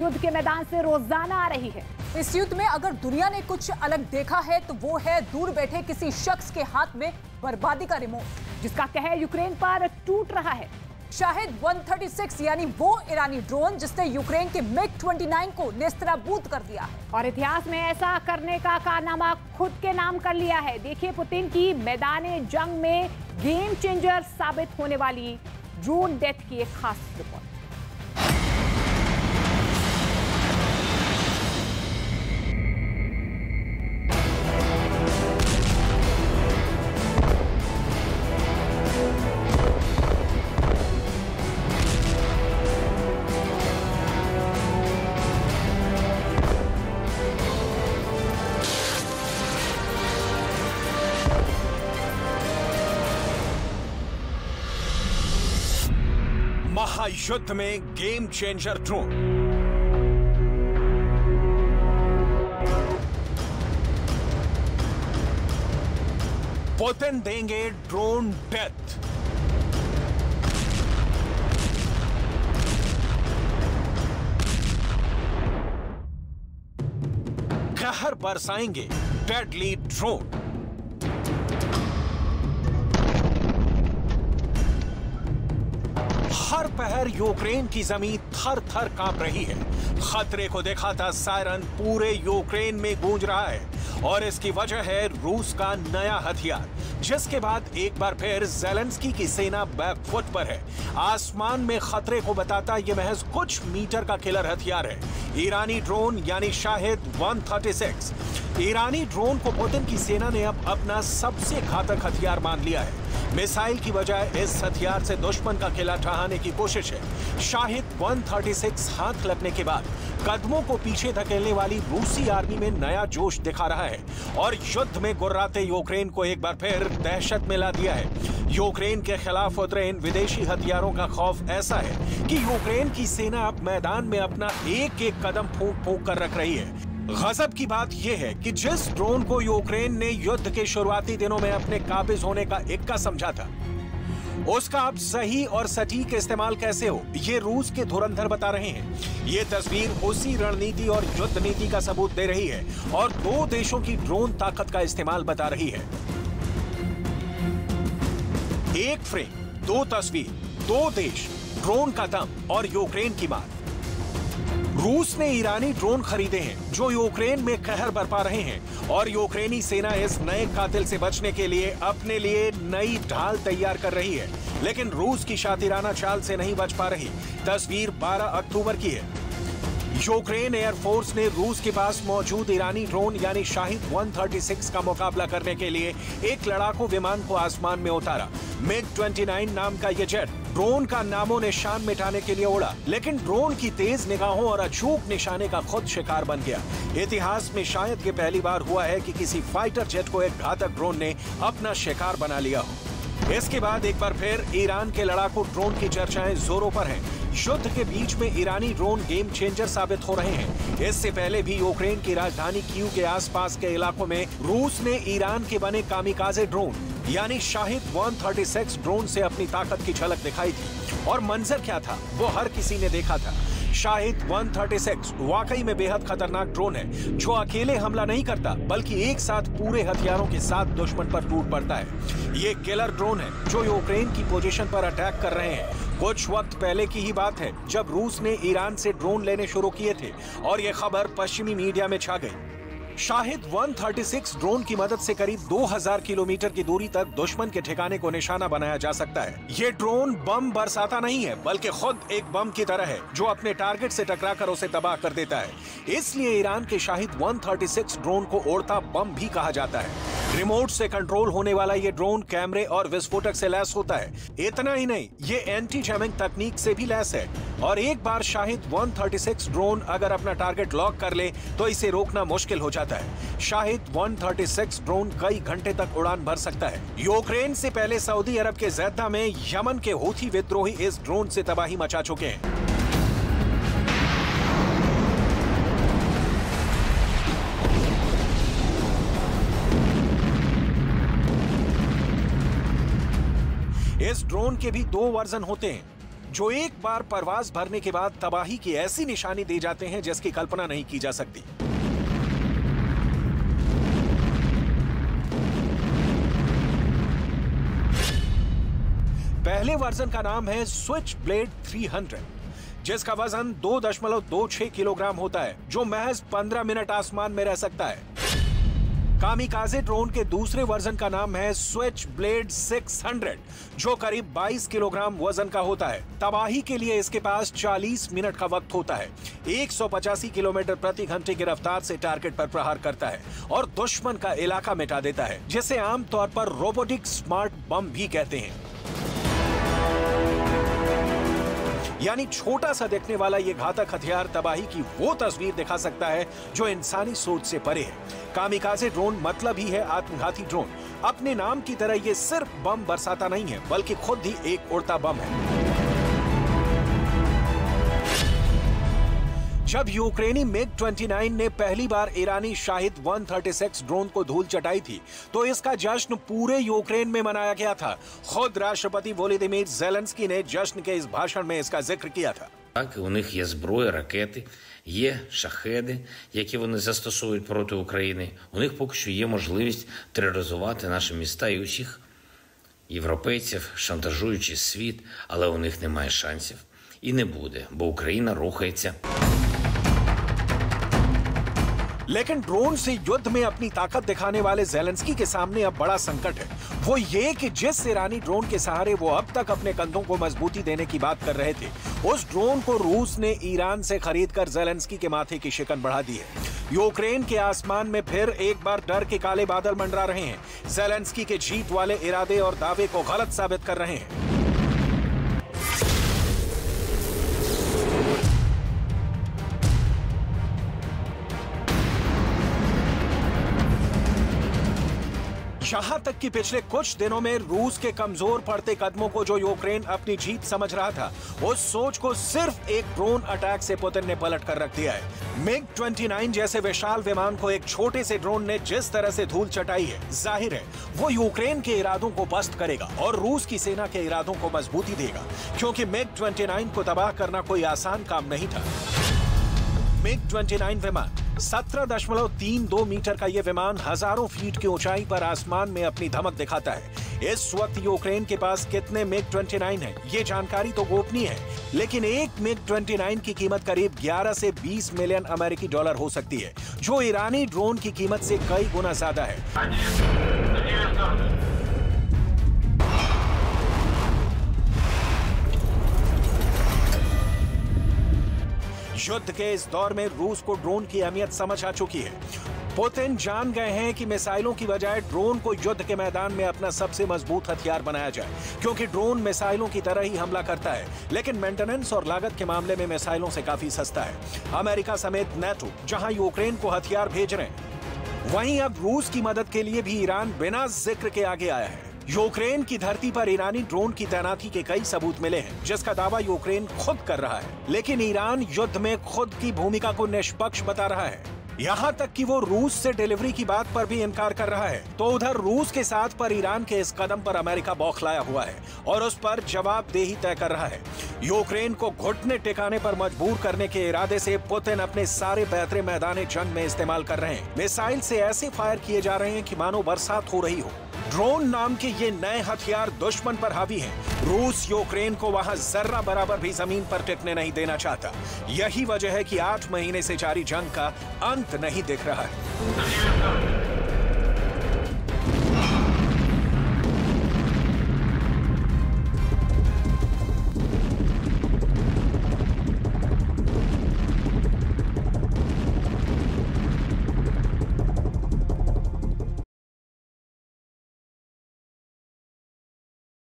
युद्ध के मैदान से रोजाना आ रही है। इस युद्ध में अगर दुनिया ने कुछ अलग देखा है तो वो है दूर बैठे किसी शख्स के हाथ में बर्बादी का रिमोट, जिसका कहर यूक्रेन पर टूट रहा है। शाहिद 136 यानी वो ईरानी ड्रोन जिसने यूक्रेन के MiG-29 को नेस्तनाबूद कर दिया है और इतिहास में ऐसा करने का कारनामा खुद के नाम कर लिया है। देखिए पुतिन की मैदाने जंग में गेम चेंजर साबित होने वाली ड्रोन डेथ की एक खास रिपोर्ट। महायुद्ध में गेम चेंजर ड्रोन। पुतिन देंगे ड्रोन डेथ। कहर बरसाएंगे डेडली ड्रोन। हर पहर यूक्रेन की जमीन थर थर कांप रही है। खतरे को दिखाता सायरन पूरे यूक्रेन में गूंज रहा है और इसकी वजह है रूस का नया हथियार, जिसके बाद एक बार फिर ज़ेलेंस्की की सेना बैकफुट पर है। आसमान में खतरे को बताता यह महज कुछ मीटर का किलर हथियार है, ईरानी ड्रोन यानी शाहिद 136। ईरानी ड्रोन को पुतिन की सेना ने अब अपना सबसे घातक हथियार मान लिया है। मिसाइल की बजाय इस हथियार से दुश्मन का किला ढहाने की कोशिश है। शाहिद 136 हाथ लगने के बाद कदमों को पीछे धकेलने वाली रूसी आर्मी में नया जोश दिखा रहा है और युद्ध में गुर्राते यूक्रेन को एक बार फिर दहशत में ला दिया है। यूक्रेन के खिलाफ उतरे इन विदेशी हथियारों का खौफ ऐसा है कि यूक्रेन की सेना अब मैदान में अपना एक एक कदम फूंक फूंक कर रख रही है। गजब की बात यह है कि जिस ड्रोन को यूक्रेन ने युद्ध के शुरुआती दिनों में अपने काबिज होने का इक्का समझा था, उसका अब सही और सटीक इस्तेमाल कैसे हो, ये रूस के धुरंधर बता रहे हैं। ये तस्वीर उसी रणनीति और युद्ध नीति का सबूत दे रही है और दो देशों की ड्रोन ताकत का इस्तेमाल बता रही है। एक फ्रेम, दो तस्वीर, दो देश, ड्रोन का दम और यूक्रेन की मात। रूस ने ईरानी ड्रोन खरीदे हैं जो यूक्रेन में कहर बरपा रहे हैं और यूक्रेनी सेना इस नए कातिल से बचने के लिए अपने लिए नई ढाल तैयार कर रही है, लेकिन रूस की शातिराना चाल से नहीं बच पा रही। तस्वीर 12 अक्टूबर की है। यूक्रेन एयरफोर्स ने रूस के पास मौजूद ईरानी ड्रोन यानी शाहिद 136 का मुकाबला करने के लिए एक लड़ाकू विमान को आसमान में उतारा। MiG-29 नाम का यह जेट ड्रोन का नामो निशान मिटाने के लिए उड़ा, लेकिन ड्रोन की तेज निगाहों और अचूक निशाने का खुद शिकार बन गया। इतिहास में शायद ये पहली बार हुआ है कि किसी फाइटर जेट को एक घातक ड्रोन ने अपना शिकार बना लिया हो। इसके बाद एक बार फिर ईरान के लड़ाकू ड्रोन की चर्चाएं जोरों पर हैं। युद्ध के बीच में ईरानी ड्रोन गेम चेंजर साबित हो रहे हैं। इससे पहले भी यूक्रेन की राजधानी कीव के आसपास के इलाकों में रूस ने ईरान के बने कामिकाजे ड्रोन यानी शाहिद 136 ड्रोन से अपनी ताकत की झलक दिखाई थी और मंजर क्या था वो हर किसी ने देखा था। शाहिद 136 वाकई में बेहद खतरनाक ड्रोन है जो अकेले हमला नहीं करता बल्कि एक साथ पूरे हथियारों के साथ दुश्मन पर टूट पड़ता है। ये किलर ड्रोन है जो यूक्रेन की पोजीशन पर अटैक कर रहे हैं। कुछ वक्त पहले की ही बात है जब रूस ने ईरान से ड्रोन लेने शुरू किए थे और ये खबर पश्चिमी मीडिया में छा गई। शाहिद 136 ड्रोन की मदद से करीब 2000 किलोमीटर की दूरी तक दुश्मन के ठिकाने को निशाना बनाया जा सकता है। ये ड्रोन बम बरसाता नहीं है बल्कि खुद एक बम की तरह है जो अपने टारगेट से टकराकर उसे तबाह कर देता है। इसलिए ईरान के शाहिद 136 ड्रोन को उड़ता बम भी कहा जाता है। रिमोट से कंट्रोल होने वाला ये ड्रोन कैमरे और विस्फोटक से लैस होता है। इतना ही नहीं, ये एंटी जैमिंग तकनीक से भी लैस है और एक बार शाहिद 136 ड्रोन अगर अपना टारगेट लॉक कर ले तो इसे रोकना मुश्किल हो जाता है। शाहिद 136 ड्रोन कई घंटे तक उड़ान भर सकता है। यूक्रेन से पहले सऊदी अरब के जैदा में यमन के हूथी विद्रोही इस ड्रोन से तबाही मचा चुके हैं। इस ड्रोन के भी दो वर्जन होते हैं जो एक बार परवाज भरने के बाद तबाही की ऐसी निशानी दे जाते हैं जिसकी कल्पना नहीं की जा सकती। पहले वर्जन का नाम है स्विच ब्लेड 300, जिसका वजन 2.26 किलोग्राम होता है, जो महज 15 मिनट आसमान में रह सकता है। कामिकाजे ड्रोन के दूसरे वर्जन का नाम है स्विच ब्लेड 600, जो करीब 22 किलोग्राम वजन का होता है। तबाही के लिए इसके पास 40 मिनट का वक्त होता है। 185 किलोमीटर प्रति घंटे की रफ्तार से टारगेट पर प्रहार करता है और दुश्मन का इलाका मिटा देता है, जिसे आमतौर पर रोबोटिक स्मार्ट बम भी कहते हैं। यानी छोटा सा दिखने वाला ये घातक हथियार तबाही की वो तस्वीर दिखा सकता है जो इंसानी सोच से परे है। कामिकाजे ड्रोन मतलब ही है आत्मघाती ड्रोन। अपने नाम की तरह ये सिर्फ बम बरसाता नहीं है, बल्कि खुद ही एक उड़ता बम है। जब यूक्रेनी MiG-29 ने पहली बार ईरानी शाहिद 136 ड्रोन को धूल चटाई थी, तो इसका जश्न पूरे यूक्रेन में मनाया गया था। खुद राष्ट्रपति वोलोदिमीर ज़ेलेंस्की ने जश्न के इस भाषण में इसका जिक्र किया था। У них є зброя, ракети, є шахеди, які вони застосують проти України. У них поки що є можливість тероризувати наші міста і усіх європейців, шантажуючи світ, але у них немає шансів. І не буде, бо Україна рухається. लेकिन ड्रोन से युद्ध में अपनी ताकत दिखाने वाले ज़ेलेंस्की के सामने अब बड़ा संकट है। वो ये कि जिस ईरानी ड्रोन के सहारे वो अब तक अपने कंधों को मजबूती देने की बात कर रहे थे, उस ड्रोन को रूस ने ईरान से खरीदकर ज़ेलेंस्की के माथे की शिकन बढ़ा दी है। यूक्रेन के आसमान में फिर एक बार डर के काले बादल मंडरा रहे हैं। ज़ेलेंस्की के जीत वाले इरादे और दावे को गलत साबित कर रहे हैं। यहां तक कि पिछले कुछ दिनों में रूस के कमजोर पड़ते कदमों को जो यूक्रेन अपनी जीत समझ रहा था, उस सोच को सिर्फ एक ड्रोन अटैक से पुतिन ने पलट कर रख दिया है। MiG-29 जैसे विशाल विमान को एक छोटे से ड्रोन ने जिस तरह से धूल चटाई है, जाहिर है वो यूक्रेन के इरादों को पस्त करेगा और रूस की सेना के इरादों को मजबूती देगा, क्योंकि MiG-29 को तबाह करना कोई आसान काम नहीं था। MiG-29 विमान 17.32 मीटर का यह विमान हजारों फीट की ऊंचाई पर आसमान में अपनी धमक दिखाता है। इस वक्त यूक्रेन के पास कितने MiG-29 हैं, ये जानकारी तो गोपनीय है, लेकिन एक MiG-29 की कीमत करीब 11 से 20 मिलियन अमेरिकी डॉलर हो सकती है, जो ईरानी ड्रोन की कीमत से कई गुना ज्यादा है। युद्ध के इस दौर में रूस को ड्रोन की अहमियत समझ आ चुकी है। पुतिन जान गए हैं कि मिसाइलों की बजाय ड्रोन को युद्ध के मैदान में अपना सबसे मजबूत हथियार बनाया जाए, क्योंकि ड्रोन मिसाइलों की तरह ही हमला करता है, लेकिन मेंटेनेंस और लागत के मामले में मिसाइलों से काफी सस्ता है। अमेरिका समेत नेटो जहां यूक्रेन को हथियार भेज रहे हैं, वहीं अब रूस की मदद के लिए भी ईरान बिना जिक्र के आगे आया है। यूक्रेन की धरती पर ईरानी ड्रोन की तैनाती के कई सबूत मिले हैं, जिसका दावा यूक्रेन खुद कर रहा है, लेकिन ईरान युद्ध में खुद की भूमिका को निष्पक्ष बता रहा है। यहाँ तक कि वो रूस से डिलीवरी की बात पर भी इनकार कर रहा है। तो उधर रूस के साथ पर ईरान के इस कदम पर अमेरिका बौखलाया हुआ है और उस पर जवाबदेही तय कर रहा है। यूक्रेन को घुटने टिकाने पर मजबूर करने के इरादे से पुतिन अपने सारे पैतरे मैदान जंग में इस्तेमाल कर रहे हैं। मिसाइल से ऐसे फायर किए जा रहे हैं कि मानो बरसात हो रही हो। ड्रोन नाम के ये नए हथियार दुश्मन पर हावी हैं। रूस यूक्रेन को वहां जर्रा बराबर भी जमीन पर टिकने नहीं देना चाहता। यही वजह है कि 8 महीने से जारी जंग का अंत नहीं दिख रहा है।